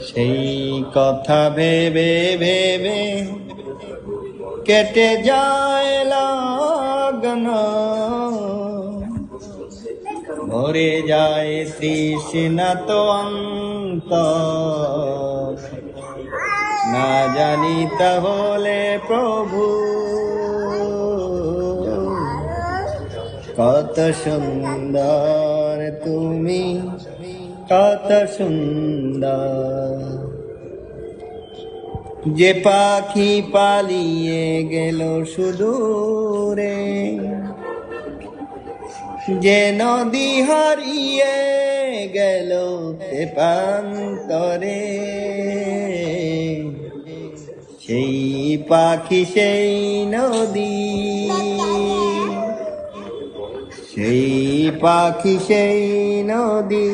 সেই কথা ভেবে ভেবে কেটে যায় লগন, মরে যায় তৃষ্ণা তো অন্তর, না জানি তাহলে প্রভু কত সুন্দর তুমি, কত সুন্দর। যে পাখি পালিয়ে গেল সুদূরে, যে নদী হারিয়ে গেল তেপান্তরে, সেই পাখি সেই নদী, সেই পাখি সেই নদী।